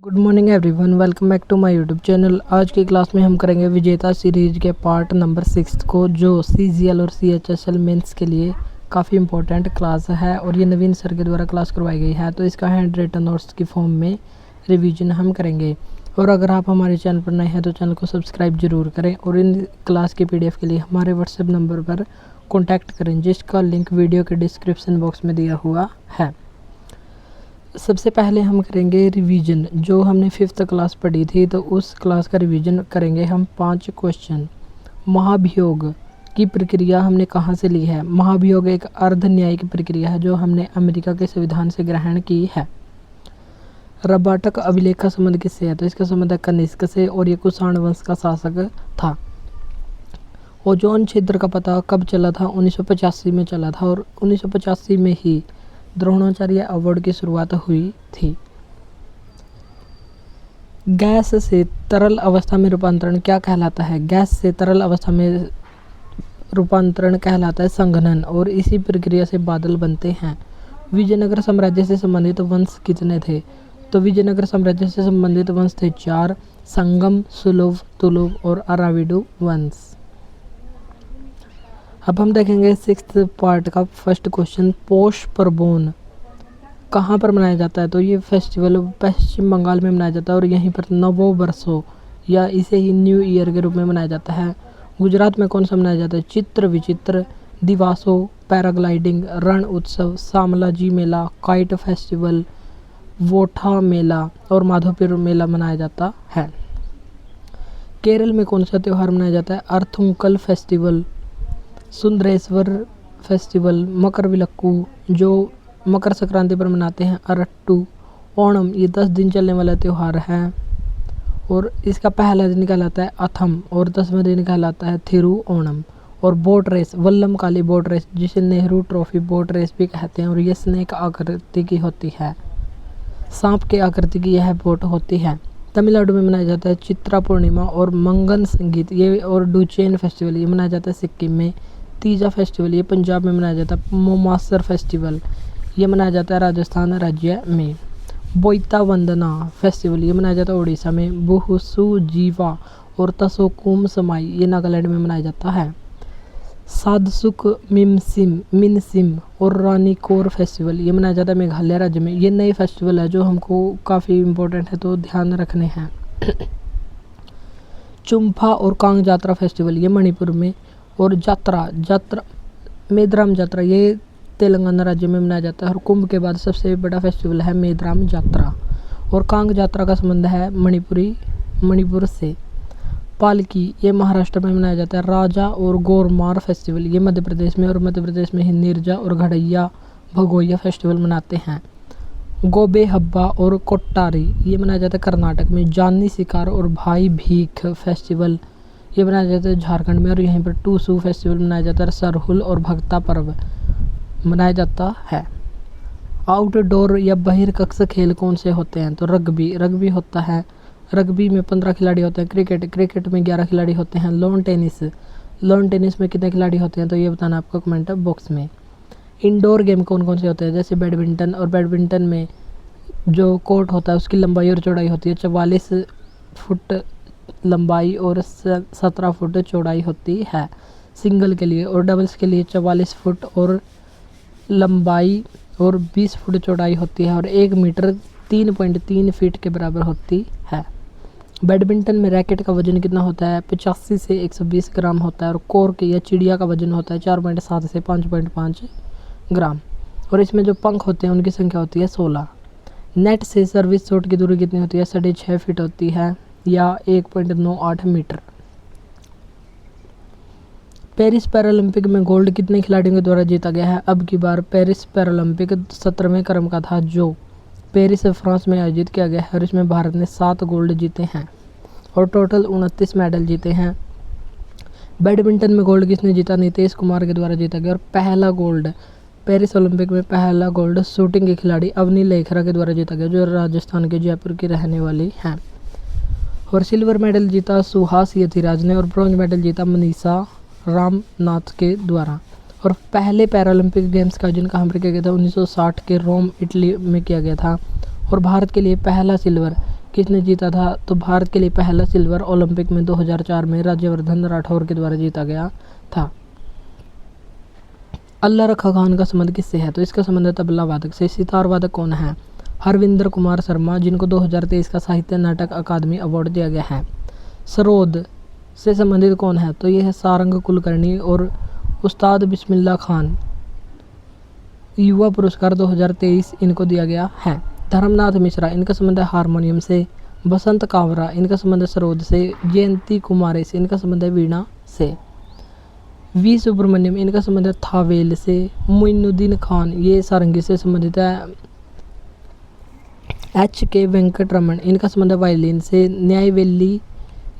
Good morning everyone, welcome back to my YouTube channel. आज की class में हम करेंगे विजेता सीरीज के पार्ट नंबर 6 को, जो CGL और CHSL मेंस के लिए काफ़ी इंपॉर्टेंट क्लास है और ये नवीन सर के द्वारा क्लास करवाई गई है। तो इसका हैंड रिटन नोट्स की फॉर्म में रिवीजन हम करेंगे। और अगर आप हमारे चैनल पर नए हैं तो चैनल को सब्सक्राइब जरूर करें और इन क्लास के PDF के लिए हमारे व्हाट्सएप नंबर पर कॉन्टैक्ट करें, जिसका लिंक वीडियो के डिस्क्रिप्शन बॉक्स में दिया हुआ है। सबसे पहले हम करेंगे रिवीजन। जो हमने 5th क्लास पढ़ी थी तो उस क्लास का रिवीजन करेंगे हम 5 क्वेश्चन। महाभियोग की प्रक्रिया हमने कहाँ से ली है? महाभियोग एक अर्ध न्यायिक प्रक्रिया है जो हमने अमेरिका के संविधान से ग्रहण की है। रबाटक अभिलेख का संबंध किससे है? तो इसका संबंध है कनिष्क से और ये कुषाण वंश का शासक था। ओजोन क्षेत्र का पता कब चला था? 1985 में चला था और 1985 में ही द्रोणाचार्य अवार्ड की शुरुआत हुई थी। गैस से तरल अवस्था में रूपांतरण क्या कहलाता है? गैस से तरल अवस्था में रूपांतरण कहलाता है संघनन और इसी प्रक्रिया से बादल बनते हैं। विजयनगर साम्राज्य से संबंधित वंश कितने थे? तो विजयनगर साम्राज्य से संबंधित वंश थे 4: संगम, सुलभ, तुलुभ और अराविडु वंश। अब हम देखेंगे 6th पार्ट का फर्स्ट क्वेश्चन। पौष परबोन कहाँ पर मनाया जाता है? तो ये फेस्टिवल पश्चिम बंगाल में मनाया जाता है और यहीं पर नववर्षों या इसे ही न्यू ईयर के रूप में मनाया जाता है। गुजरात में कौन सा मनाया जाता है? चित्र विचित्र, दिवासो, पैराग्लाइडिंग, रण उत्सव, सामलाजी मेला, काइट फेस्टिवल, वोठा मेला और माधोपुर मेला मनाया जाता है। केरल में कौन सा त्यौहार मनाया जाता है? अर्थुंकल फेस्टिवल, सुंदरेश्वर फेस्टिवल, मकर विलक्कू जो मकर संक्रांति पर मनाते हैं, अरट्टू, ओणम ये 10 दिन चलने वाला त्यौहार है और इसका पहला दिन कहलाता है अथम और 10वां दिन कहलाता है थिरु ओणम। और बोट रेस, वल्लम काली बोट रेस जिसे नेहरू ट्रॉफी बोट रेस भी कहते हैं और ये स्नेक आकृति की होती है, सांप के आकृति की यह बोट होती है। तमिलनाडु में मनाया जाता है चित्रा पूर्णिमा और मंगन संगीत ये और डुचेन फेस्टिवल ये मनाया जाता है सिक्किम में। तीजा फेस्टिवल ये पंजाब में मनाया जाता है। मोमासर फेस्टिवल ये मनाया जाता है राजस्थान राज्य में। बोईता वंदना फेस्टिवल ये मनाया जाता है उड़ीसा में। बुहुसु जीवा और तसोकुम समाई ये नागालैंड में मनाया जाता है। सादसुक मिनसिम और रानीकोर फेस्टिवल ये मनाया जाता है मेघालय राज्य में। ये नए फेस्टिवल है जो हमको काफ़ी इम्पोर्टेंट है तो ध्यान रखने हैं। चुम्फा और कांग जात्रा फेस्टिवल ये मणिपुर में। और जात्रा मेद्राम जात्रा ये तेलंगाना राज्य में मनाया जाता है और कुंभ के बाद सबसे बड़ा फेस्टिवल है मेद्राम जात्रा। और कांग जात्रा का संबंध है मणिपुर से। पालकी ये महाराष्ट्र में मनाया जाता है। राजा और गोरमार फेस्टिवल ये मध्य प्रदेश में और मध्य प्रदेश में ही निरजा और घड़ैया भगोइया फेस्टिवल मनाते हैं। गोबे हब्बा और कोट्टारी ये मनाया जाता है कर्नाटक में। जानी शिकार और भाई भीख फेस्टिवल ये मनाया जाता है झारखंड में और यहीं पर टूसू फेस्टिवल मनाया जाता है। सरहुल और भक्ता पर्व मनाया जाता है। आउटडोर या बहिर्कक्ष खेल कौन से होते हैं? तो रग्बी होता है। रग्बी में 15 खिलाड़ी होते हैं। क्रिकेट में 11 खिलाड़ी होते हैं। लॉन टेनिस में कितने खिलाड़ी होते हैं? तो ये बताना आपको कमेंट बॉक्स में। इंडोर गेम कौन कौन से होते हैं? जैसे बैडमिंटन, और बैडमिंटन में जो कोर्ट होता है उसकी लंबाई और चौड़ाई होती है 44 फुट लंबाई और 17 फुट चौड़ाई होती है सिंगल के लिए। और डबल्स के लिए 44 फुट और लंबाई और 20 फुट चौड़ाई होती है और 1 मीटर 3.3 फीट के बराबर होती है। बैडमिंटन में रैकेट का वजन कितना होता है? 85 से 120 ग्राम होता है और कॉर्क या चिड़िया का वजन होता है 4.7 से 5.5 ग्राम और इसमें जो पंख होते हैं उनकी संख्या होती है 16। नेट से सर्विस शॉट की दूरी कितनी होती है? 6.5 फीट होती है या 1.98 मीटर। पेरिस पैरालंपिक में गोल्ड कितने खिलाड़ियों के द्वारा जीता गया है? अब की बार पेरिस पैरालंपिक 17वें क्रम का था जो पेरिस फ्रांस में आयोजित किया गया है और इसमें भारत ने 7 गोल्ड जीते हैं और टोटल 29 मेडल जीते हैं। बैडमिंटन में गोल्ड किसने जीता? नीतीश कुमार के द्वारा जीता गया और पहला गोल्ड पेरिस ओलंपिक में पहला गोल्ड शूटिंग के खिलाड़ी अवनी लेखरा के द्वारा जीता गया जो राजस्थान के जयपुर की रहने वाली हैं। और सिल्वर मेडल जीता सुहास यतिराज ने और ब्रॉन्ज मेडल जीता मनीषा रामनाथ के द्वारा। और पहले पैरालंपिक गेम्स का आयोजन कहाँ पर किया गया था? 1960 के रोम इटली में किया गया था और भारत के लिए पहला सिल्वर किसने जीता था? तो भारत के लिए पहला सिल्वर ओलंपिक में 2004 में राज्यवर्धन राठौर के द्वारा जीता गया था। अल्लाह रखा खान का संबंध किससे है? तो इसका संबंध है तबला वादक से। सितार वादक कौन है? हरविंदर कुमार शर्मा, जिनको 2023 का साहित्य नाटक अकादमी अवार्ड दिया गया है। सरोद से संबंधित कौन है? तो ये है सारंग कुलकर्णी और उस्ताद बिस्मिल्लाह खान। युवा पुरस्कार 2023 इनको दिया गया है। धर्मनाथ मिश्रा, इनका संबंध है हारमोनियम से। बसंत कावरा, इनका संबंध है सरोद से। जयंती कुमारी से, इनका संबंध है वीणा से। वी सुब्रमण्यम, इनका संबंध है थावेल से। मोइनुद्दीन खान, ये सारंगी से संबंधित है। HK वेंकटरमण, इनका संबंध है वायलिन से।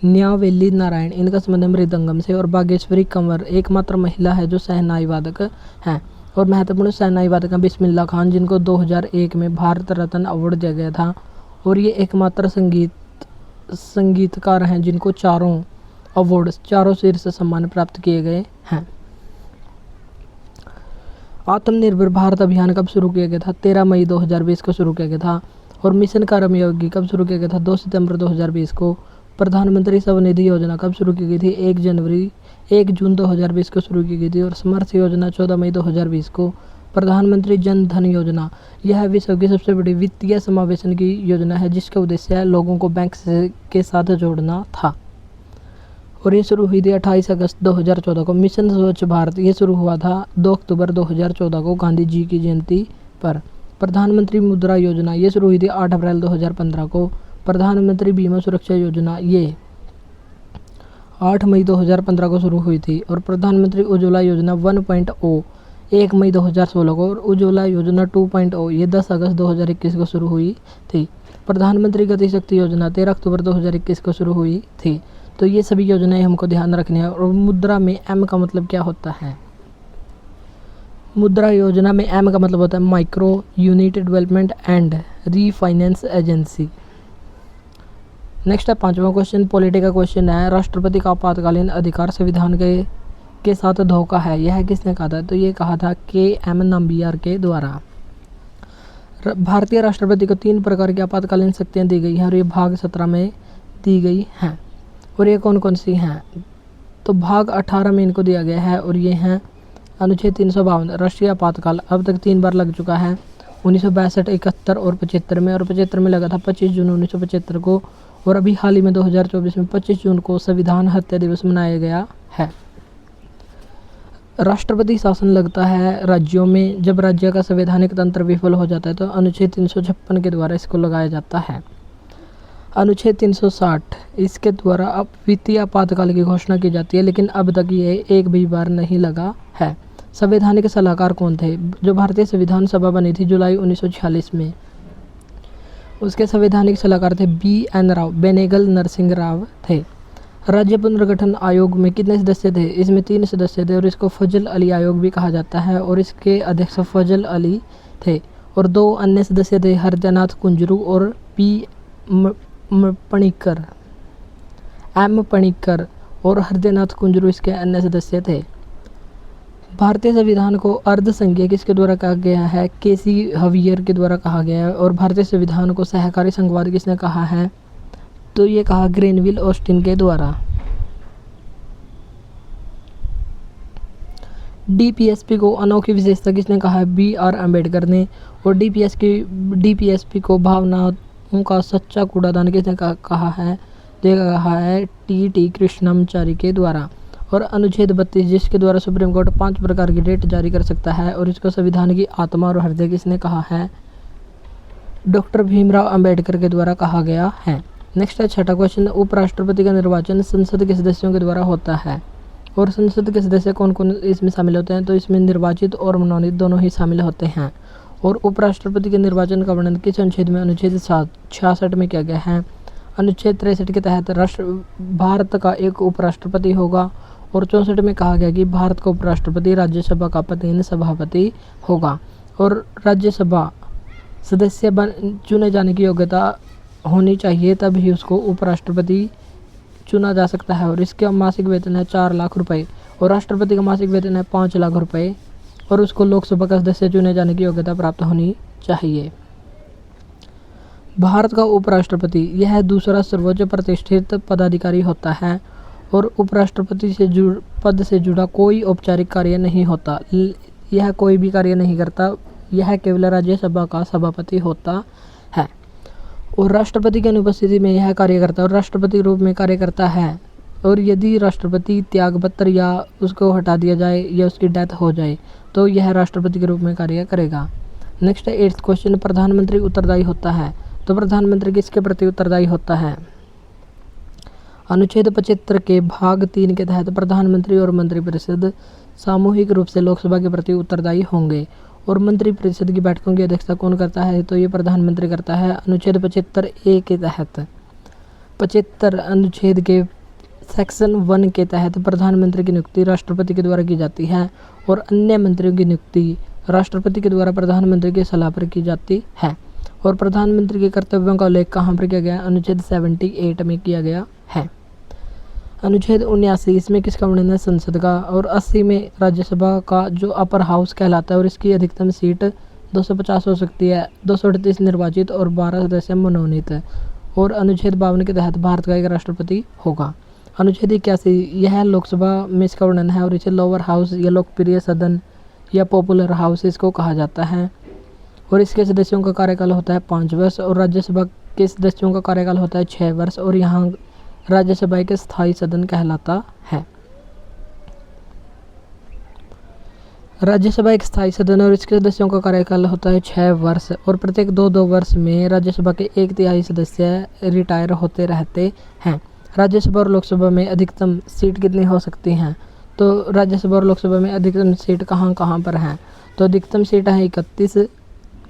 न्यावेली नारायण, इनका संबंध है मृदंगम से। और बागेश्वरी कंवर एकमात्र महिला है जो शहनाई वादक हैं। और महत्वपूर्ण शहनाई वादक हैं बिस्मिल्लाह खान, जिनको 2001 में भारत रत्न अवार्ड दिया गया था। और ये एकमात्र संगीतकार हैं जिनको चारों शीर्ष सम्मान प्राप्त किए गए हैं। आत्मनिर्भर भारत अभियान कब शुरू किया गया था? 13 मई 2020 को शुरू किया गया था। और मिशन कर्मयोगी कब शुरू किया गया था? 2 सितंबर 2020 को। प्रधानमंत्री स्वनिधि योजना कब शुरू की गई थी? 1 जून 2020 को शुरू की गई थी। और समर्थ योजना 14 मई 2020 को। प्रधानमंत्री जन धन योजना, यह विश्व की सबसे बड़ी वित्तीय समावेशन की योजना है जिसका उद्देश्य लोगों को बैंक के साथ जोड़ना था। और ये शुरू हुई थी 28 अगस्त 2014 को। मिशन स्वच्छ भारत, ये शुरू हुआ था 2 अक्टूबर 2014 को गांधी जी की जयंती पर। प्रधानमंत्री मुद्रा योजना, ये शुरू हुई थी 8 अप्रैल 2015 को। प्रधानमंत्री बीमा सुरक्षा योजना, ये 8 मई 2015 को शुरू हुई थी। और प्रधानमंत्री उज्ज्वला योजना 1.0 1 मई 2016 को। और उज्ज्वला योजना 2.0 ये 10 अगस्त 2021 को शुरू हुई थी। प्रधानमंत्री गति शक्ति योजना 13 अक्टूबर 2021 को शुरू हुई थी। तो ये सभी योजनाएं हमको ध्यान रखनी है। और मुद्रा में M का मतलब क्या होता है? मुद्रा योजना में M का मतलब होता है micro unit development and refinance agency. Next है 5वां क्वेश्चन, पॉलिटी का क्वेश्चन है। राष्ट्रपति का आपातकालीन अधिकार संविधान के साथ धोखा है, यह किसने कहा था? तो ये कहा था KM नंबियार के द्वारा। भारतीय राष्ट्रपति को 3 प्रकार की आपातकालीन शक्तियाँ दी गई हैं और ये भाग 17 में दी गई हैं। और ये कौन कौन सी हैं? तो भाग 18 में इनको दिया गया है। और ये हैं अनुच्छेद 352 राष्ट्रीय आपातकाल, अब तक 3 बार लग चुका है, 1962, 71 और 75 में। और 75 में लगा था 25 जून 1975 को। और अभी हाल ही में 2024 में 25 जून को संविधान हत्या दिवस मनाया गया है। राष्ट्रपति शासन लगता है राज्यों में जब राज्य का संवैधानिक तंत्र विफल हो जाता है, तो अनुच्छेद 356 के द्वारा इसको लगाया जाता है। अनुच्छेद 360 इसके द्वारा अब वित्तीय आपातकाल की घोषणा की जाती है, लेकिन अब तक ये एक भी बार नहीं लगा है। संवैधानिक सलाहकार कौन थे? जो भारतीय संविधान सभा बनी थी जुलाई 1946 में, उसके संवैधानिक सलाहकार थे BN राव, बेनेगल नरसिंह राव थे। राज्य पुनर्गठन आयोग में कितने सदस्य थे? इसमें 3 सदस्य थे। और इसको फजल अली आयोग भी कहा जाता है। और इसके अध्यक्ष फजल अली थे। और 2 अन्य सदस्य थे, हृदयनाथ कुंजरू और M पणिक्कर और हृदयनाथ कुंजरू इसके अन्य सदस्य थे। भारतीय संविधान को अर्धसंघीय किसके द्वारा कहा गया है? KC हवियर के द्वारा कहा गया है। और भारतीय संविधान को सहकारी संघवाद किसने कहा है? तो ये कहा ग्रेनविल ऑस्टिन के द्वारा। DPSP को अनोखी विशेषता किसने कहा है? BR अम्बेडकर ने। और DPSP को भावनाओं का सच्चा कूड़ादान किसने कहा है? तो कहा है TT कृष्णमाचारी के द्वारा। और अनुच्छेद 32 जिसके द्वारा सुप्रीम कोर्ट 5 प्रकार की डेट जारी कर सकता है और इसको संविधान की आत्मा और हृदय किसने कहा है? डॉक्टर भीमराव अंबेडकर के द्वारा कहा गया है। नेक्स्ट है 6वां क्वेश्चन, उपराष्ट्रपति का निर्वाचन संसद के सदस्यों के द्वारा होता है। और संसद के सदस्य कौन कौन इसमें शामिल होते हैं? तो इसमें निर्वाचित और मनोनीत दोनों ही शामिल होते हैं। और उपराष्ट्रपति के निर्वाचन का वर्णन किस अनुच्छेद में? अनुच्छेद 66 में किया गया है। अनुच्छेद 63 के तहत भारत का एक उपराष्ट्रपति होगा। और 64 में कहा गया कि भारत का उपराष्ट्रपति राज्यसभा का प्रतिनिधि सभापति होगा। और राज्यसभा सदस्य चुने जाने की योग्यता होनी चाहिए, तभी उसको उपराष्ट्रपति चुना जा सकता है। और इसका मासिक वेतन है 4 लाख रुपए। और राष्ट्रपति का मासिक वेतन है 5 लाख रुपए। और उसको लोकसभा का सदस्य चुने जाने की योग्यता प्राप्त होनी चाहिए। भारत का उपराष्ट्रपति यह दूसरा सर्वोच्च प्रतिष्ठित पदाधिकारी होता है और उपराष्ट्रपति से पद से जुड़ा कोई औपचारिक कार्य नहीं होता। यह कोई भी कार्य नहीं करता, यह केवल राज्यसभा का सभापति होता है और राष्ट्रपति की अनुपस्थिति में यह कार्य करता है और राष्ट्रपति रूप में कार्य करता है। और यदि राष्ट्रपति त्यागपत्र या उसको हटा दिया जाए या उसकी डेथ हो जाए तो यह राष्ट्रपति के रूप में कार्य करेगा। नेक्स्ट है 8th क्वेश्चन, प्रधानमंत्री उत्तरदायी होता है। तो प्रधानमंत्री किसके प्रति उत्तरदायी होता है? अनुच्छेद 75 के भाग 3 के तहत प्रधानमंत्री और मंत्रिपरिषद सामूहिक रूप से लोकसभा के प्रति उत्तरदायी होंगे। और मंत्रिपरिषद की बैठकों की अध्यक्षता कौन करता है? तो ये प्रधानमंत्री करता है। अनुच्छेद 75A के तहत 75 अनुच्छेद के सेक्शन 1 के तहत प्रधानमंत्री की नियुक्ति राष्ट्रपति के द्वारा की जाती है और अन्य मंत्रियों की नियुक्ति राष्ट्रपति के द्वारा प्रधानमंत्री की सलाह पर की जाती है। और प्रधानमंत्री के कर्तव्यों का उल्लेख कहाँ पर किया गया? अनुच्छेद 78 में किया गया है। अनुच्छेद 79 इसमें किसका वर्णन है? संसद का। और 80 में राज्यसभा का जो अपर हाउस कहलाता है और इसकी अधिकतम सीट 250 हो सकती है, 238 निर्वाचित और 12 सदस्य मनोनीत है। और अनुच्छेद 52 के तहत भारत का एक राष्ट्रपति होगा। अनुच्छेद 81 यह लोकसभा में इसका वर्णन है और इसे लोअर हाउस या लोकप्रिय सदन या पॉपुलर हाउस इसको कहा जाता है। और इसके सदस्यों का कार्यकाल होता है 5 वर्ष और राज्यसभा के सदस्यों का कार्यकाल होता है 6 वर्ष और यहाँ राज्यसभा के स्थायी सदन कहलाता है। राज्यसभा एक स्थायी सदन और इसके सदस्यों का कार्यकाल होता है 6 वर्ष और प्रत्येक 2-2 वर्ष में राज्यसभा के 1/3 सदस्य रिटायर होते रहते हैं। राज्यसभा और लोकसभा में अधिकतम सीट कितनी हो सकती हैं? तो राज्यसभा और लोकसभा में अधिकतम सीट कहाँ कहाँ पर हैं? तो अधिकतम सीट है 31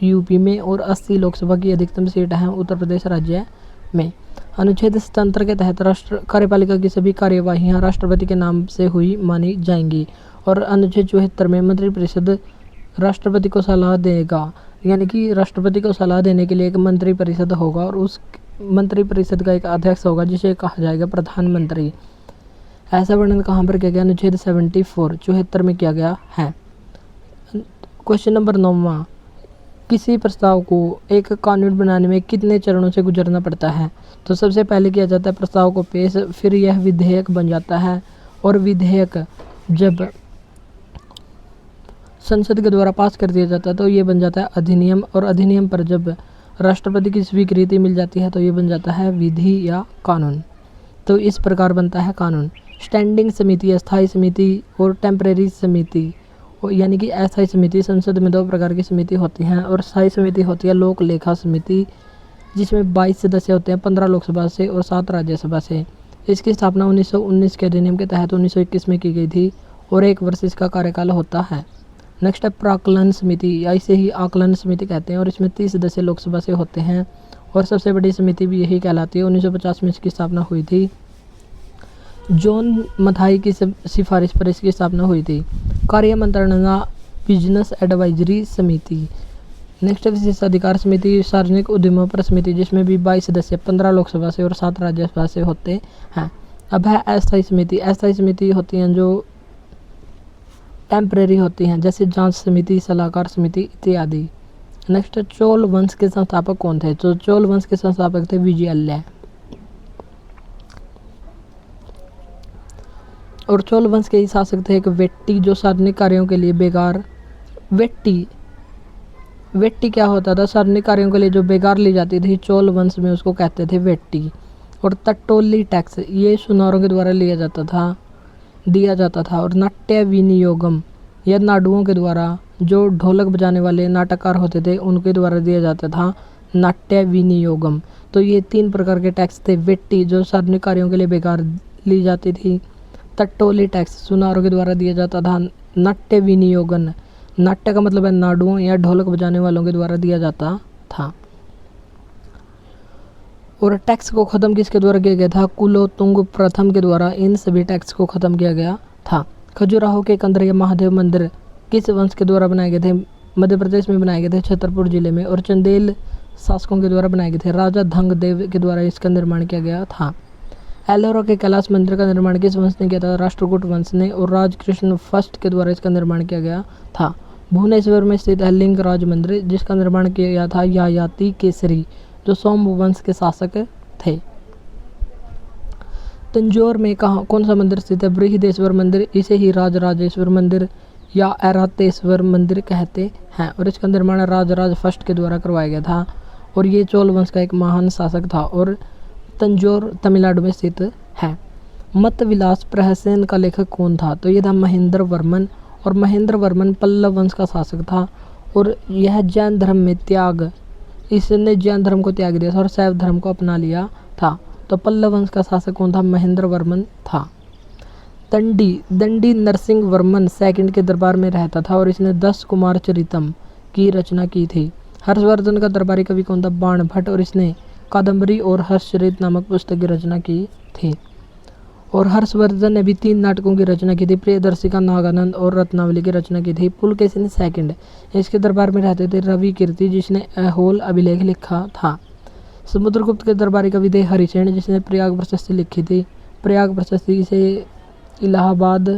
यूपी में और 80 लोकसभा की अधिकतम सीट है उत्तर प्रदेश राज्य में। अनुच्छेद 77 के तहत राष्ट्र कार्यपालिका की सभी कार्यवाहियाँ राष्ट्रपति के नाम से हुई मानी जाएंगी। और अनुच्छेद 74 में मंत्रिपरिषद राष्ट्रपति को सलाह देगा, यानी कि राष्ट्रपति को सलाह देने के लिए एक मंत्रिपरिषद होगा और उस मंत्रिपरिषद का एक अध्यक्ष होगा जिसे कहा जाएगा प्रधानमंत्री। ऐसा वर्णन कहाँ पर किया गया? अनुच्छेद 74 में किया गया है। क्वेश्चन नंबर 9, किसी प्रस्ताव को एक कानून बनाने में कितने चरणों से गुजरना पड़ता है? तो सबसे पहले किया जाता है प्रस्ताव को पेश, फिर यह विधेयक बन जाता है और विधेयक जब संसद के द्वारा पास कर दिया जाता है तो ये बन जाता है अधिनियम और अधिनियम पर जब राष्ट्रपति की स्वीकृति मिल जाती है तो ये बन जाता है विधि या कानून। तो इस प्रकार बनता है कानून। स्टैंडिंग समिति, अस्थायी समिति और टेम्परेरी समिति, यानी कि अस्थायी समिति संसद में 2 प्रकार की समिति होती हैं और स्थायी समिति होती है लोक लेखा समिति जिसमें 22 सदस्य होते हैं, 15 लोकसभा से और 7 राज्यसभा से। इसकी स्थापना 1919 के अधिनियम के तहत 1921 में की गई थी और 1 वर्ष इसका कार्यकाल होता है। नेक्स्ट है प्राक्कलन समिति, या इसे ही आकलन समिति कहते हैं और इसमें 30 सदस्य लोकसभा से होते हैं और सबसे बड़ी समिति भी यही कहलाती है। 1950 में इसकी स्थापना हुई थी। जॉन मथाई की सिफारिश पर इसकी स्थापना हुई थी। कार्य मंत्रणा बिजनेस एडवाइजरी समिति। नेक्स्ट है विशेषाधिकार समिति, सार्वजनिक उद्यमों पर समिति जिसमें भी 22 सदस्य 15 लोकसभा से और 7 राज्यसभा से होते हैं। अब है अस्थायी समिति। अस्थायी समिति होती हैं जो टेम्परेरी होती हैं, जैसे जांच समिति, सलाहकार समिति इत्यादि। नेक्स्ट चोल वंश के संस्थापक कौन थे? तो चोल वंश के संस्थापक थे विजयालय। और चोल वंश के ही शासक थे एक वेट्टी जो सार्वजनिक कार्यों के लिए बेगार वेट्टी क्या होता था? सार्वजनिक कार्यों के लिए जो बेगार ली जाती थी चोल वंश में उसको कहते थे वेट्टी। और तट्टोली टैक्स ये सुनारों के द्वारा दिया जाता था। और नाट्य विनियोगम यह नाडुओं के द्वारा, जो ढोलक बजाने वाले नाटककार होते थे उनके द्वारा दिया जाता था नाट्य विनियोगम। तो ये 3 प्रकार के टैक्स थे। वेट्टी जो सार्वजनिक कार्यों के लिए बेगार ली जाती थी, तट्टोली टैक्स सुनारों के द्वारा दिया जाता था, नाट्य विनियोगन नाट्य का मतलब है नाडुओं या ढोलक बजाने वालों के द्वारा दिया जाता था। और टैक्स को ख़त्म किसके द्वारा किया गया था? कुलोत्तुंग प्रथम के द्वारा इन सभी टैक्स को ख़त्म किया गया था। खजुराहो के कंदरिया महादेव मंदिर किस वंश के द्वारा बनाए गए थे? मध्य प्रदेश में बनाए गए थे, छतरपुर जिले में। और चंदेल शासकों के द्वारा बनाए गए थे, राजा धंग देव के द्वारा इसका निर्माण किया गया था। एलोरा के कैलाश मंदिर का निर्माण किस वंश ने किया था? राष्ट्रकूट वंश ने। और राजकृष्ण फर्स्ट के द्वारा इसका निर्माण किया गया था। भुवनेश्वर में स्थित है लिंगराज मंदिर जिसका निर्माण किया गया था यायाति केसरी जो सोम वंश के शासक थे। तंजौर में कहाँ कौन सा मंदिर स्थित है? बृहदेश्वर मंदिर, इसे ही राजराजेश्वर मंदिर या ऐरावतेश्वर मंदिर कहते हैं। और इसका निर्माण राजराज फर्स्ट के द्वारा करवाया गया था और ये चोल वंश का एक महान शासक था और तंजौर तमिलनाडु में स्थित है। मत विलास प्रहसन का लेखक कौन था? तो ये था महेंद्र वर्मन और महेंद्र वर्मन पल्लव वंश का शासक था और यह जैन धर्म में इसने जैन धर्म को त्याग दिया था और शैव धर्म को अपना लिया था। तो पल्लव वंश का शासक कौन था? महेंद्र वर्मन था। दंडी नरसिंह वर्मन सेकंड के दरबार में रहता था और इसने 10 कुमार चरितम की रचना की थी। हर्षवर्धन का दरबारी कवि कौन था? बाण भट्ट और इसने कादम्बरी और हर्षचरित नामक पुस्तक की रचना की थी। और हर्षवर्धन ने भी 3 नाटकों की रचना की थी, प्रियदर्शिका, नागानंद और रत्नावली की रचना की थी। पुलकेशिन सेकंड इसके दरबार में रहते थे रवि कीर्ति जिसने ऐहोल अभिलेख लिखा था। समुद्रगुप्त के दरबारी कवि थे हरिसेन जिसने प्रयाग प्रशस्ति लिखी थी। प्रयाग प्रशस्ति से इलाहाबाद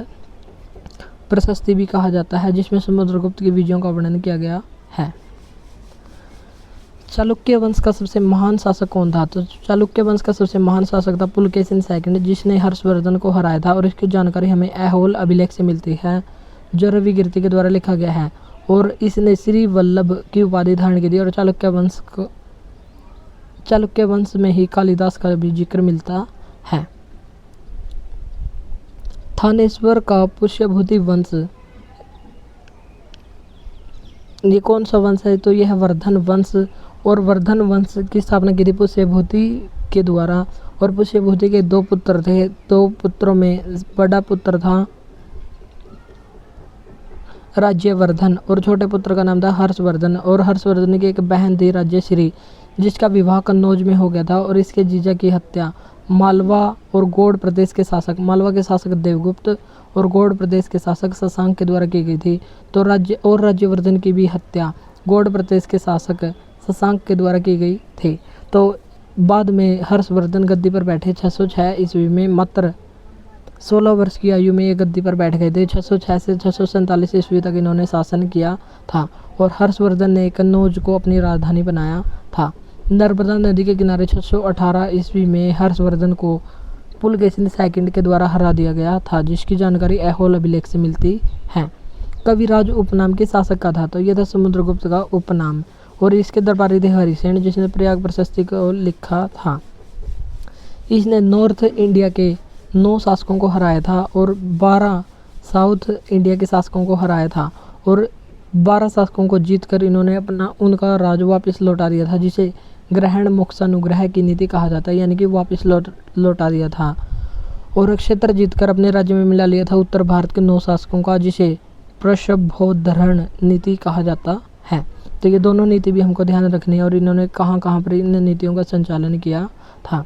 प्रशस्ति भी कहा जाता है जिसमें समुद्रगुप्त की विजयों का वर्णन किया गया है। चालुक्य वंश का सबसे महान शासक कौन था? तो चालुक्य वंश का सबसे महान शासक था पुलकेशिन सेकंड जिसने हर्षवर्धन को हराया था और इसकी जानकारी हमें ऐहोल अभिलेख से मिलती है जो रवि कीर्ति के द्वारा लिखा गया है और इसने श्री वल्लभ की उपाधि धारण की थी। और चालुक्य वंश में ही कालिदास का भी जिक्र मिलता है। थानेश्वर का पुष्यभूति वंश ये कौन सा वंश है? तो यह वर्धन वंश और वर्धन वंश की स्थापना की थी पुष्यभूति के द्वारा और पुष्यभूति के 2 पुत्र थे। 2 पुत्रों में बड़ा पुत्र था राज्यवर्धन और छोटे पुत्र का नाम था हर्षवर्धन और हर्षवर्धन की एक बहन थी राज्यश्री जिसका विवाह कन्नौज में हो गया था और इसके जीजा की हत्या मालवा और गौड़ प्रदेश के शासक मालवा के शासक देवगुप्त और गौड़ प्रदेश के शासक शशांक के द्वारा की गई थी। तो राज्यवर्धन की भी हत्या गौड़ प्रदेश के शासक शशांक के द्वारा की गई थी। तो बाद में हर्षवर्धन गद्दी पर बैठे 606 ईस्वी में मात्र 16 वर्ष की आयु में ये गद्दी पर बैठ गए थे। 606 से 647 ईस्वी तक इन्होंने शासन किया था और हर्षवर्धन ने कन्नौज को अपनी राजधानी बनाया था। नर्मदा नदी के किनारे 618 ईस्वी में हर्षवर्धन को पुलकेशिन सेकंड के द्वारा हरा दिया गया था जिसकी जानकारी ऐहोल अभिलेख से मिलती है। कविराज उपनाम के शासक का था? तो यह था समुद्रगुप्त का उपनाम और इसके दरबारी थे हरिसेन जिसने प्रयाग प्रशस्ति को लिखा था। इसने नॉर्थ इंडिया के 9 शासकों को हराया था और 12 साउथ इंडिया के शासकों को हराया था और 12 शासकों को जीतकर इन्होंने उनका राज वापस लौटा दिया था जिसे ग्रहण मोक्षानुग्रह की नीति कहा जाता है, यानी कि वापस लौटा दिया था। और क्षेत्र जीतकर अपने राज्य में मिला लिया था उत्तर भारत के 9 शासकों का जिसे प्रशभोद्धरण नीति कहा जाता है। तो ये दोनों नीति भी हमको ध्यान रखनी है और इन्होंने कहाँ पर इन नीतियों का संचालन किया था।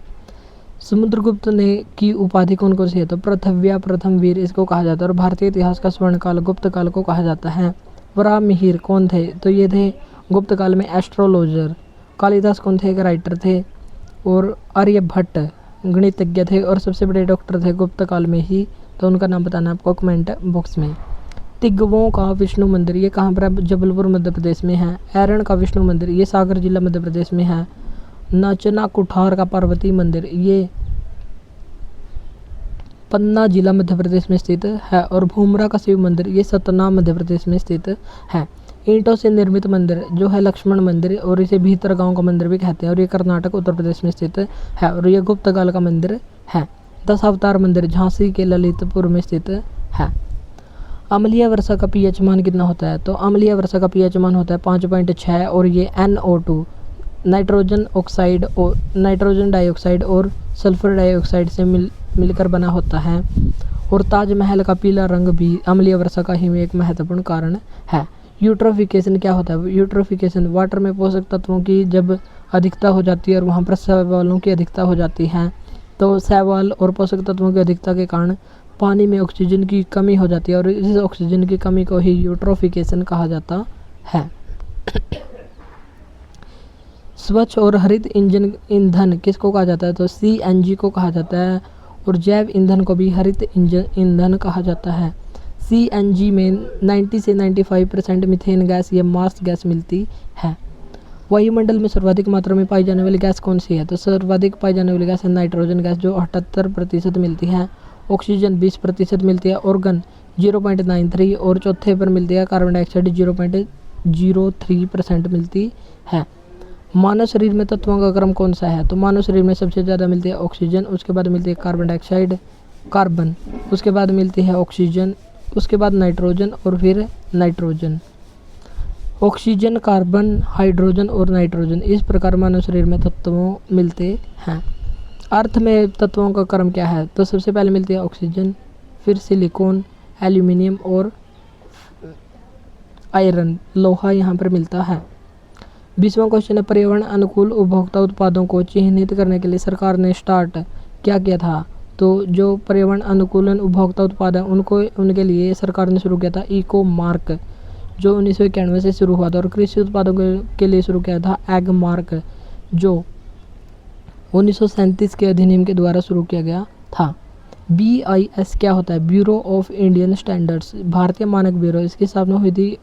समुद्रगुप्त ने की उपाधि कौन कौन सी है? तो पृथव्या प्रथम वीर इसको कहा जाता है और भारतीय इतिहास का स्वर्णकाल गुप्त काल को कहा जाता है। वराहमिहिर कौन थे? तो ये थे गुप्त काल में एस्ट्रोलॉजर। कालिदास कौन थे? एक राइटर थे और आर्यभट्ट गणितज्ञ थे और सबसे बड़े डॉक्टर थे गुप्त काल में ही। तो उनका नाम बताना आपको कमेंट बॉक्स में। तिग्वों का विष्णु मंदिर ये कहाँ पर है? जबलपुर मध्य प्रदेश में है। ऐरण का विष्णु मंदिर ये सागर जिला मध्य प्रदेश में है। नाचना कुठार का पार्वती मंदिर ये पन्ना जिला मध्य प्रदेश में स्थित है और भूमरा का शिव मंदिर ये सतना मध्य प्रदेश में स्थित है। ईंटों से निर्मित मंदिर जो है लक्ष्मण मंदिर और इसे भीतर गांव का मंदिर भी कहते हैं और ये कर्नाटक उत्तर प्रदेश में स्थित है और ये गुप्त काल का मंदिर है। 10 अवतार मंदिर झांसी के ललितपुर में स्थित है। अम्लीय वर्षा का पीएच मान कितना होता है? तो अम्लीय वर्षा का पीएच मान होता है 5.6 और ये NO2 नाइट्रोजन ऑक्साइड और नाइट्रोजन डाइऑक्साइड और सल्फर डाइऑक्साइड से मिलकर बना होता है। और ताजमहल का पीला रंग भी अम्लीय वर्षा का ही एक महत्वपूर्ण कारण है। यूट्रोफिकेशन क्या होता है? यूट्रोफिकेशन वाटर में पोषक तत्वों की जब अधिकता हो जाती है और वहाँ पर शैवालों की अधिकता हो जाती है तो शैवाल और पोषक तत्वों की अधिकता के कारण पानी में ऑक्सीजन की कमी हो जाती है और इस ऑक्सीजन की कमी को ही यूट्रोफिकेशन कहा जाता है। स्वच्छ और हरित ईंधन किसको कहा जाता है? तो CNG को कहा जाता है और जैव ईंधन को भी हरित ईंधन कहा जाता है। CNG में 90 से 95% मीथेन गैस या मार्स गैस मिलती है। वायुमंडल में सर्वाधिक मात्रा में पाई जाने वाली गैस कौन सी है? तो सर्वाधिक पाई जाने वाली गैस है नाइट्रोजन गैस जो 78% मिलती है। ऑक्सीजन 20% मिलती है। ऑर्गन 0.93 और चौथे पर मिलती है कार्बन डाइऑक्साइड 0.03% मिलती है। मानव शरीर में तत्वों का क्रम कौन सा है? तो मानव शरीर में सबसे ज़्यादा मिलती है ऑक्सीजन, उसके बाद मिलती है कार्बन डाइऑक्साइड, कार्बन, उसके बाद मिलती है ऑक्सीजन, उसके बाद नाइट्रोजन और फिर नाइट्रोजन। ऑक्सीजन, कार्बन, हाइड्रोजन और नाइट्रोजन, इस प्रकार मानव शरीर में तत्वों मिलते हैं। अर्थ में तत्वों का क्रम क्या है? तो सबसे पहले मिलती है ऑक्सीजन, फिर सिलिकॉन, एल्यूमिनियम और आयरन, लोहा यहाँ पर मिलता है। 20वां क्वेश्चन है, पर्यावरण अनुकूल उपभोक्ता उत्पादों को चिन्हित करने के लिए सरकार ने स्टार्ट क्या किया था? तो जो पर्यावरण अनुकूलन उपभोक्ता उत्पाद हैं उनको उनके लिए सरकार ने शुरू किया था इको मार्क, जो 1991 से शुरू हुआ था। और कृषि उत्पादों के लिए शुरू किया था एग मार्क, जो 1937 के अधिनियम के द्वारा शुरू किया गया था। BIS क्या होता है? ब्यूरो ऑफ इंडियन स्टैंडर्ड्स, भारतीय मानक ब्यूरो। इसकी स्थापना हुई थी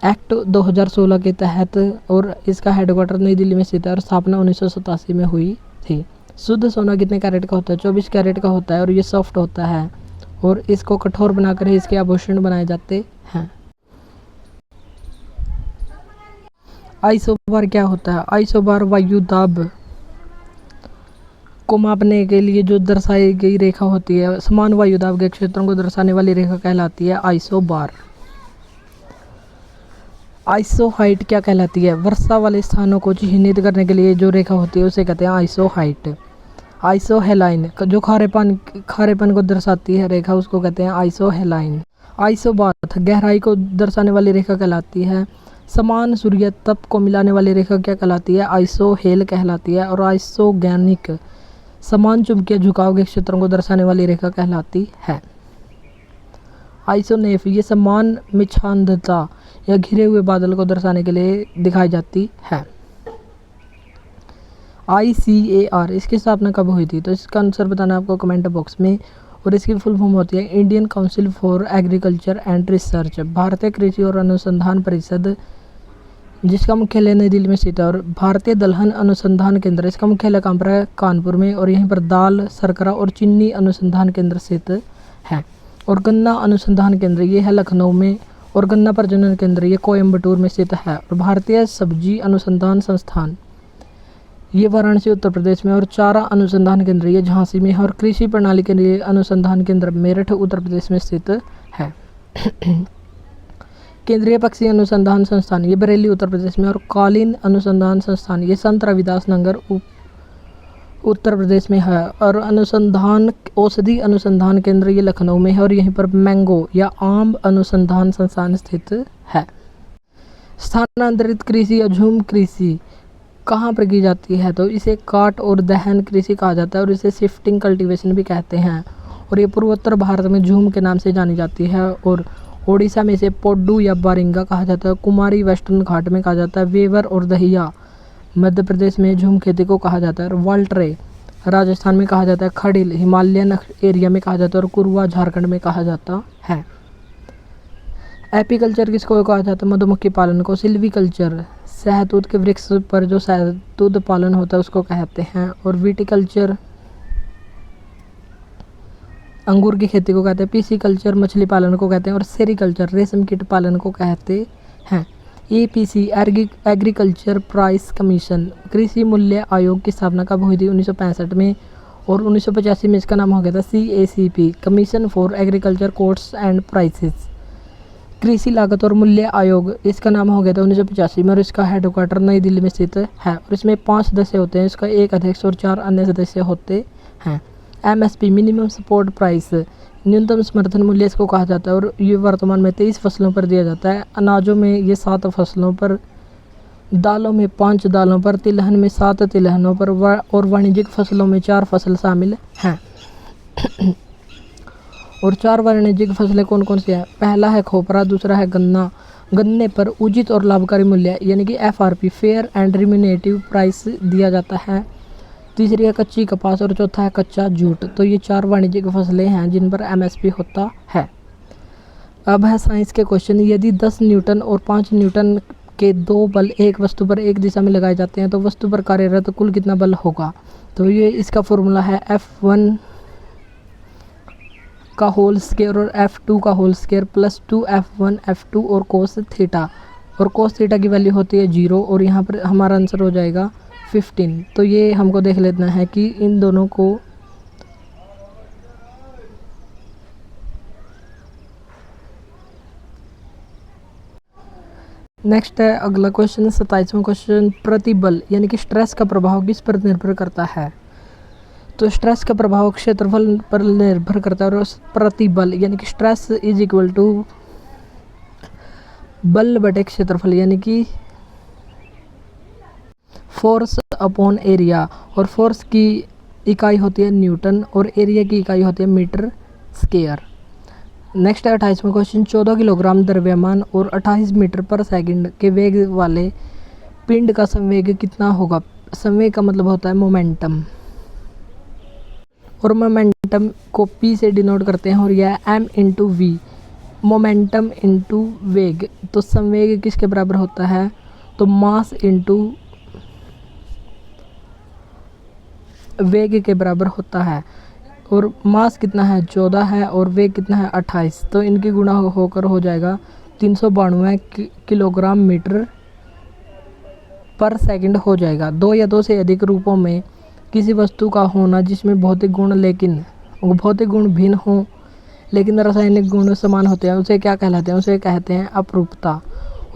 एक्ट 2016 के तहत और इसका हेडक्वार्टर नई दिल्ली में स्थित है और स्थापना 1987 में हुई थी। शुद्ध सोना कितने कैरेट का होता है? 24 कैरेट का होता है और ये सॉफ्ट होता है और इसको कठोर बनाकर ही इसके आभूषण बनाए जाते हैं। आइसोबार क्या होता है? आइसोबार वायु दाब को मापने के लिए जो दर्शाई गई रेखा होती है, समान वायु दाब के क्षेत्रों को दर्शाने वाली रेखा कहलाती है आइसोबार। आइसो हाइट क्या कहलाती है? वर्षा वाले स्थानों को चिन्हित करने के लिए जो रेखा होती है उसे कहते हैं आइसो हाइट। आइसो हेलाइन जो खारेपन को दर्शाती है रेखा उसको कहते हैं आइसो हेलाइन। आइसोबाथ गहराई को दर्शाने वाली रेखा कहलाती है। समान सूर्य तप को मिलाने वाली रेखा क्या कहलाती है? आइसोहेल कहलाती है। और आइसोगैनिक समान चुंबकीय झुकाव के क्षेत्रों को दर्शाने वाली रेखा कहलाती है। आइसोनेफ ये समान मिच्छांदता या घिरे हुए बादल को दर्शाने के लिए दिखाई जाती है। ICAR इसकी स्थापना कब हुई थी? तो इसका आंसर बताना आपको कमेंट बॉक्स में। और इसकी फुल फॉर्म होती है Indian council for agriculture and research, भारतीय कृषि और अनुसंधान परिषद, जिसका मुख्यालय नई दिल्ली में स्थित है। और भारतीय दलहन अनुसंधान केंद्र इसका मुख्यालय कहाँ पर है? कानपुर में। और यहीं पर दाल, शर्करा और चीनी अनुसंधान केंद्र स्थित है। और गन्ना अनुसंधान केंद्र ये है लखनऊ में। और गन्ना प्रजनन केंद्र ये कोयम्बटूर में स्थित है। और भारतीय सब्जी अनुसंधान संस्थान ये वाराणसी उत्तर प्रदेश में। और चारा अनुसंधान केंद्र ये झांसी में है। और कृषि प्रणाली के लिए अनुसंधान केंद्र मेरठ उत्तर प्रदेश में स्थित है। केंद्रीय पक्षी अनुसंधान संस्थान ये बरेली उत्तर प्रदेश में। और कालीन अनुसंधान संस्थान ये संत रविदास नगर उत्तर प्रदेश में है। और औषधि अनुसंधान केंद्र ये लखनऊ में है। और यहीं पर मैंगो या आम अनुसंधान संस्थान स्थित है। स्थानांतरित कृषि या झूम कृषि कहाँ पर की जाती है? तो इसे काट और दहन कृषि कहा जाता है और इसे शिफ्टिंग कल्टीवेशन भी कहते हैं। और ये पूर्वोत्तर भारत में झूम के नाम से जानी जाती है। और ओडिशा में इसे पोड्डू या बारिंगा कहा जाता है। कुमारी वेस्टर्न घाट में कहा जाता है। वेवर और दहिया मध्य प्रदेश में झूम खेती को कहा जाता है। और वाल्ट्रे राजस्थान में कहा जाता है। खड़िल हिमालयन एरिया में कहा जाता है। और कुरवा झारखंड में कहा जाता है। एपीकल्चर किसको कहा जाता है? मधुमक्खी पालन को। सिल्वीकल्चर शहतूत के वृक्ष पर जो शहतूत पालन होता है उसको कहते हैं। और विटिकल्चर अंगूर की खेती को कहते हैं। पीसीकल्चर मछली पालन को कहते हैं। और सेरीकल्चर रेशम कीट पालन को कहते हैं। APC एग्रीकल्चर प्राइस कमीशन कृषि मूल्य आयोग की स्थापना कब हुई थी? 1965 में। और 1985 में इसका नाम हो गया था CACP commission for agriculture costs and prices. कृषि लागत और मूल्य आयोग इसका नाम हो गया था 1985 में। और इसका हेडक्वार्टर नई दिल्ली में स्थित है। और इसमें 5 सदस्य होते हैं। इसका 1 अध्यक्ष और 4 अन्य सदस्य होते हैं। MSP मिनिमम सपोर्ट प्राइस न्यूनतम समर्थन मूल्य इसको कहा जाता है। और ये वर्तमान में 23 फसलों पर दिया जाता है। अनाजों में ये 7 फसलों पर, दालों में 5 दालों पर, तिलहन में 7 तिलहनों पर और वाणिज्यिक फसलों में 4 फसल शामिल हैं। और 4 वाणिज्यिक फसलें कौन कौन सी हैं? पहला है खोपरा, दूसरा है गन्ना। गन्ने पर उचित और लाभकारी मूल्य यानी कि FRP फेयर एंड रिम्यूनेटिव प्राइस दिया जाता है। तीसरी है कच्ची कपास और चौथा है कच्चा जूट। तो ये 4 वाणिज्यिक फसलें हैं जिन पर MSP होता है। अब है साइंस के क्वेश्चन। यदि 10 न्यूटन और 5 न्यूटन के दो बल एक वस्तु पर एक दिशा में लगाए जाते हैं तो वस्तु पर कार्यरत कुल कितना बल होगा। तो ये इसका फॉर्मूला है F1 का होल स्क्वायर और F2 का whole square plus 2F1 F2 और कोस थीटा, और कोस थीटा की वैल्यू होती है 0 और यहाँ पर हमारा आंसर हो जाएगा 15। तो ये हमको देख लेना है कि इन दोनों को नेक्स्ट है अगला क्वेश्चन 27वां क्वेश्चन, प्रतिबल यानी कि स्ट्रेस का प्रभाव किस पर निर्भर करता है। तो स्ट्रेस का प्रभाव क्षेत्रफल पर निर्भर करता है और प्रतिबल यानी कि स्ट्रेस इज इक्वल टू बल बटे क्षेत्रफल यानी कि फोर्स अपॉन एरिया, और फोर्स की इकाई होती है न्यूटन और एरिया की इकाई होती है मीटर स्क्वायर। नेक्स्ट है 28वां क्वेश्चन, 14 किलोग्राम द्रव्यमान और 28 मीटर पर सेकंड के वेग वाले पिंड का संवेग कितना होगा। संवेग का मतलब होता है मोमेंटम, और मोमेंटम को P से डिनोट करते हैं और यह M into V, momentum into वेग। तो संवेग किसके बराबर होता है, तो मास इंटू वेग के बराबर होता है, और मास कितना है 14 है और वेग कितना है 28, तो इनकी गुणा होकर हो जाएगा 392 किलोग्राम मीटर पर सेकंड हो जाएगा। दो या दो से अधिक रूपों में किसी वस्तु का होना जिसमें भौतिक गुण भिन्न हो लेकिन रासायनिक गुण समान होते हैं उसे क्या कहलाते हैं, उसे कहते हैं अपरूपता।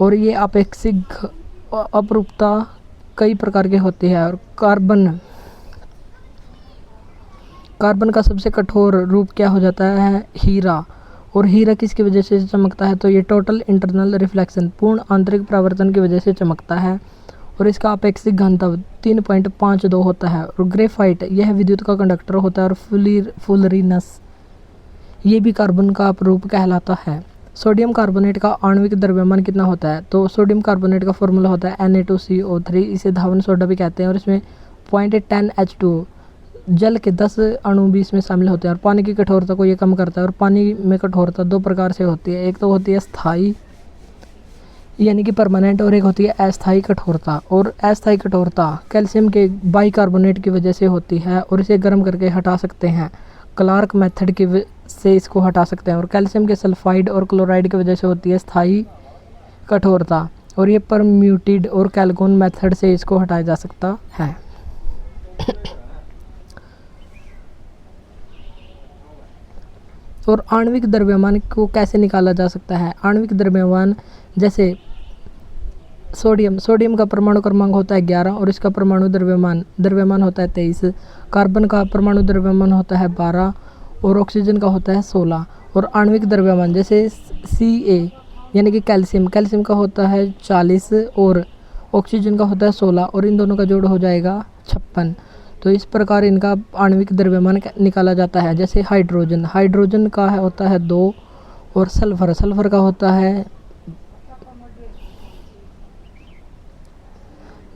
और ये अपेक्षिक अपरूपता कई प्रकार के होती है, और कार्बन का सबसे कठोर रूप क्या हो जाता है, हीरा। और हीरा किसकी वजह से चमकता है, तो ये टोटल इंटरनल रिफ्लेक्शन पूर्ण आंतरिक परावर्तन की वजह से चमकता है, और इसका अपेक्षिक घनत्व 3.52 होता है। और ग्रेफाइट यह विद्युत का कंडक्टर होता है, और फुलरिनस ये भी कार्बन का अपरूप कहलाता है। सोडियम कार्बोनेट का आणविक द्रव्यमान कितना होता है, तो सोडियम कार्बोनेट का फॉर्मूला होता है Na2CO3, इसे धावन सोडा भी कहते हैं, और इसमें 0.10H2 जल के 10 अणु भी इसमें शामिल होते हैं। और पानी की कठोरता को ये कम करता है, और पानी में कठोरता दो प्रकार से होती है, एक तो होती है स्थायी यानी कि परमानेंट, और एक होती है अस्थायी कठोरता। और अस्थायी कठोरता कैल्शियम के बाइकार्बोनेट की वजह से होती है, और इसे गर्म करके हटा सकते हैं, क्लार्क मेथड की से इसको हटा सकते हैं। और कैल्शियम के सल्फाइड और क्लोराइड की वजह से होती है स्थायी कठोरता, और ये परम्यूटेड और कैल्कोन मेथड से इसको हटाया जा सकता है। और आणविक द्रव्यमान को कैसे निकाला जा सकता है। आणविक द्रव्यमान जैसे सोडियम का परमाणु क्रमांक होता है 11 और इसका परमाणु द्रव्यमान होता है 23। कार्बन का परमाणु द्रव्यमान होता है 12 और ऑक्सीजन का होता है 16। और आणविक द्रव्यमान जैसे Ca यानी कि कैल्शियम का होता है 40 और ऑक्सीजन का होता है 16, और इन दोनों का जोड़ हो जाएगा 56। तो इस प्रकार इनका आणविक द्रव्यमान निकाला जाता है। जैसे हाइड्रोजन का होता है 2 और सल्फर का होता है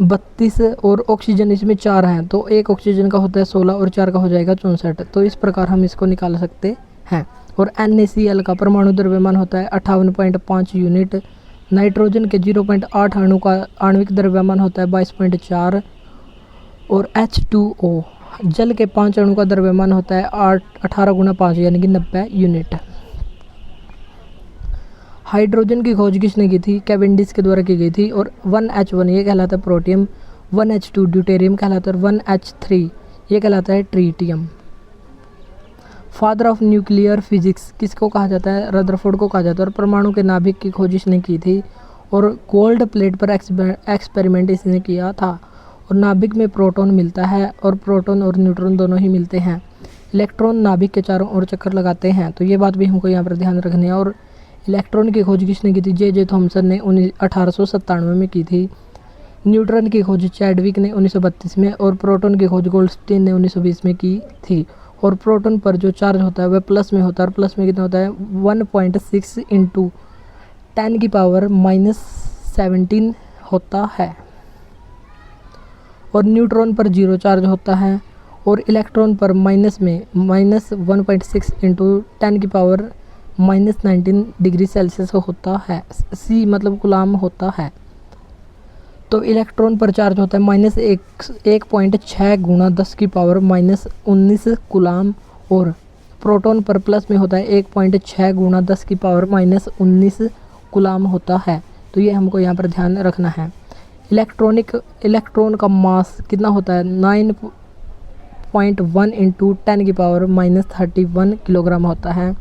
32 और ऑक्सीजन इसमें 4 हैं, तो एक ऑक्सीजन का होता है 16 और 4 का हो जाएगा 64। तो इस प्रकार हम इसको निकाल सकते हैं। और NaCl का परमाणु द्रव्यमान होता है 58.5 यूनिट। नाइट्रोजन के 0.8 अणु का आणविक द्रव्यमान होता है 22.4। और H2O जल के 5 अणु का द्रव्यमान होता है 18 गुना 5 यानी कि 90 यूनिट। हाइड्रोजन की खोज किसने की थी, कैवेंडिश के द्वारा की गई थी। और 1H1 ये कहलाता है प्रोटियम, 1H2 ड्यूटेरियम कहलाता है, और 1H3 ये कहलाता है tritium. Father of nuclear physics किसको कहा जाता है, रदरफोर्ड को कहा जाता है। और परमाणु के नाभिक की खोज इसने की थी, और गोल्ड प्लेट पर एक्सपेरिमेंट इसने किया था। और नाभिक में प्रोटॉन मिलता है, और प्रोटॉन और न्यूट्रॉन दोनों ही मिलते हैं। इलेक्ट्रॉन नाभिक के चारों ओर चक्कर लगाते हैं, तो ये बात भी हमको यहाँ पर ध्यान रखनी है। और इलेक्ट्रॉन की खोज किसने की थी, जे थॉमसन ने 1897 में की थी। न्यूट्रॉन की खोज चैडविक ने 1932 में, और प्रोटॉन की खोज गोल्डस्टीन ने 1920 में की थी। और प्रोटॉन पर जो चार्ज होता है वह प्लस में होता है, और प्लस में कितना होता है 1.6 × 10⁻17 होता है। और न्यूट्रॉन पर 0 चार्ज होता है, और इलेक्ट्रॉन पर -1.6 × 10⁻19 डिग्री सेल्सियस होता है। C मतलब गुलाम होता है। तो इलेक्ट्रॉन पर चार्ज होता है -1.6 गुणा 10 की पावर -19 कूलाम, और प्रोटॉन पर प्लस में होता है 1.6 गुणा 10 की पावर -19 कूलाम होता है। तो ये हमको यहाँ पर ध्यान रखना है। इलेक्ट्रॉन का मास कितना होता है 9.1 इंटू 10 की पावर -31 किलोग्राम होता है।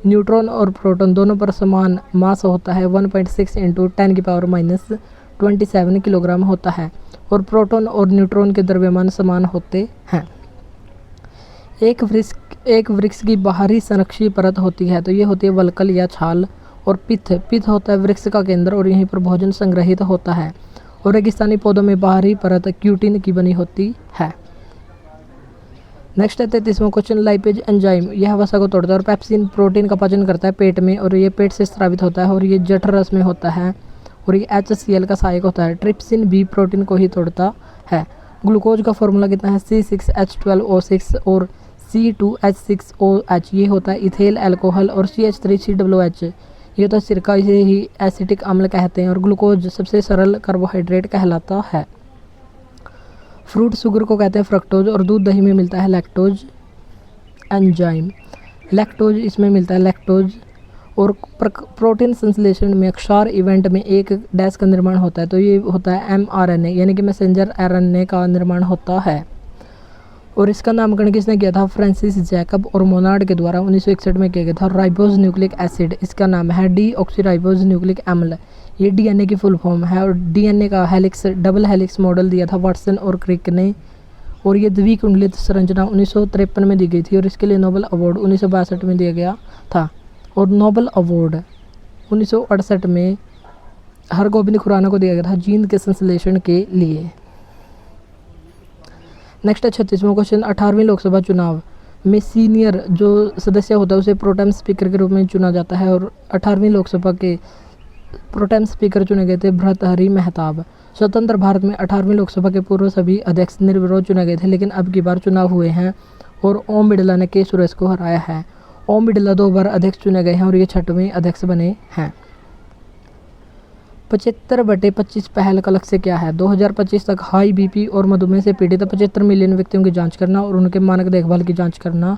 न्यूट्रॉन और प्रोटॉन दोनों पर समान मास होता है 1.6 इंटू 10 की पावर -27 किलोग्राम होता है, और प्रोटॉन और न्यूट्रॉन के द्रव्यमान समान होते हैं। एक वृक्ष की बाहरी संरक्षी परत होती है, तो ये होती है वल्कल या छाल, और पित्त होता है वृक्ष का केंद्र और यहीं पर भोजन संग्रहित होता है, और रेगिस्तानी पौधों में बाहरी परत क्यूटिन की बनी होती है। नेक्स्ट है 33वां क्वेश्चन, लाइपेज एंजाइम यह वसा को तोड़ता है, और पेप्सिन प्रोटीन का पाचन करता है पेट में, और ये पेट से स्रावित होता है, और ये जठर रस में होता है, और ये HCl का सहायक होता है। ट्रिप्सिन भी प्रोटीन को ही तोड़ता है। ग्लूकोज का फॉर्मूला कितना है C6H12O6 और C2H6OH, ये होता है इथेल अल्कोहल, और CH3COOH ये होता है सिरका, इसे ही एसिटिक अम्ल कहते हैं, और ग्लूकोज सबसे सरल कार्बोहाइड्रेट कहलाता है। फ्रूट शुगर को कहते हैं फ्रक्टोज, और दूध दही में मिलता है लैक्टोज एंजाइम। लैक्टोज इसमें मिलता है लैक्टोज, और प्रोटीन संश्लेषण में क्षार इवेंट में एक डैश का निर्माण होता है, तो ये होता है mRNA यानी कि मैसेंजर RNA का निर्माण होता है। और इसका नामकरण किसने किया था? फ्रांसिस जैकब और मोनार्ड के द्वारा 1961 में किया गया था। राइबोज न्यूक्लिक एसिड इसका नाम है डीऑक्सीराइबोज न्यूक्लिक अम्ल, ये DNA की फुल फॉर्म है, और DNA का डबल हेलिक्स मॉडल दिया था वाटसन और क्रिक ने, और ये द्विकुंडलित संरचना 1953 में दी गई थी, और इसके लिए नोबेल अवार्ड 1962 में दिया गया था। और नोबेल अवार्ड 1968 में हरगोबिंद खुराना को दिया गया था जीन के संश्लेषण के लिए। नेक्स्ट है 36वां क्वेश्चन, 18वीं लोकसभा चुनाव में सीनियर जो सदस्य होता है उसे प्रोटेम स्पीकर के रूप में चुना जाता है, और 18वीं लोकसभा के प्रोटेम स्पीकर चुने गए थे भर्तृहरि मेहताब। स्वतंत्र भारत में 18वीं लोकसभा के पूर्व सभी अध्यक्ष निर्विरोध चुने गए थे, लेकिन अब की बार चुनाव हुए हैं, और ओम बिड़ला ने के सुरेश को हराया है। ओम बिड़ला 2 बार अध्यक्ष चुने गए हैं, और ये 6वें अध्यक्ष बने हैं। 75/25 पहल का लक्ष्य क्या है? 2025 तक हाई BP और मधुमेह से पीड़ित 75 मिलियन व्यक्तियों की जांच करना, और उनके मानक देखभाल की जांच करना,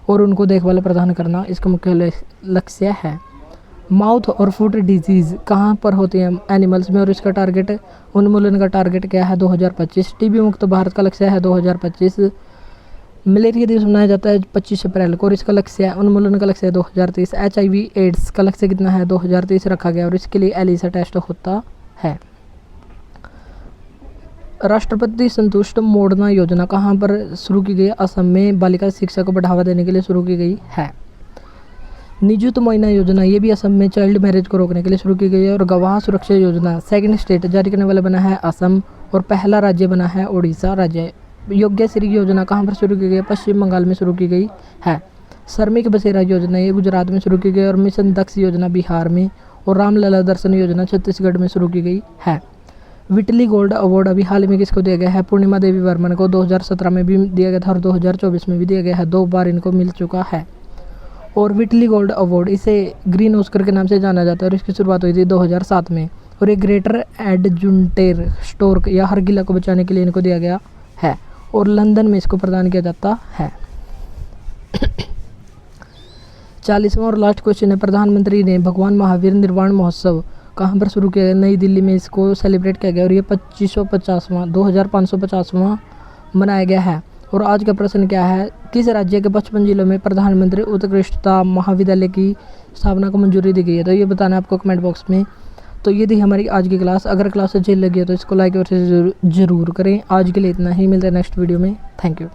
और उनको देखभाल प्रदान करना इसका मुख्य लक्ष्य है। माउथ और फुट डिजीज़ कहाँ पर होती हैं? एनिमल्स में, और इसका टारगेट उन्मूलन का टारगेट क्या है? 2025। TB मुक्त भारत का लक्ष्य है 2025। मलेरिया दिवस मनाया जाता है 25 अप्रैल को, और इसका लक्ष्य है उन्मूलन का लक्ष्य है 2030। HIV एड्स का लक्ष्य कितना है? 2030 रखा गया, और इसके लिए एलिसा टेस्ट होता है। राष्ट्रपति संतुष्ट मोड़ना योजना कहाँ पर शुरू की गई? असम में बालिका शिक्षा को बढ़ावा देने के लिए शुरू की गई है। निजुत मोइना योजना ये भी असम में चाइल्ड मैरिज को रोकने के लिए शुरू की गई है। और गवाह सुरक्षा योजना सेकंड स्टेट जारी करने वाला बना है असम, और पहला राज्य बना है उड़ीसा राज्य। योग्य श्री योजना कहाँ पर शुरू की गई है? पश्चिम बंगाल में शुरू की गई है। श्रमिक बसेरा योजना ये गुजरात में शुरू की गई, और मिशन दक्ष योजना बिहार में, और रामलला दर्शन योजना छत्तीसगढ़ में शुरू की गई है। विटली गोल्ड अवार्ड अभी हाल में किसको दिया गया है? पूर्णिमा देवी वर्मन को 2017 में भी दिया गया था, और 2024 में भी दिया गया है। 2 बार इनको मिल चुका है। और विटली गोल्ड अवार्ड इसे ग्रीन ऑस्कर के नाम से जाना जाता है, और इसकी शुरुआत हुई थी 2007 में, और ये ग्रेटर एडजुंटेर स्टोर्क या हरगिला को बचाने के लिए इनको दिया गया है, और लंदन में इसको प्रदान किया जाता है। 40वां और लास्ट क्वेश्चन है, प्रधानमंत्री ने भगवान महावीर निर्वाण महोत्सव कहाँ पर शुरू किया गया? नई दिल्ली में इसको सेलिब्रेट किया गया, और ये 2550वां मनाया गया है। और आज का प्रश्न क्या है? किस राज्य के 55 जिलों में प्रधानमंत्री उत्कृष्टता महाविद्यालय की स्थापना को मंजूरी दी गई है? तो ये बताना है आपको कमेंट बॉक्स में। तो ये थी हमारी आज की क्लास। अगर क्लास अच्छी लगी है तो इसको लाइक और शेयर जरूर करें। आज के लिए इतना ही, मिलते हैं नेक्स्ट वीडियो में। Thank you.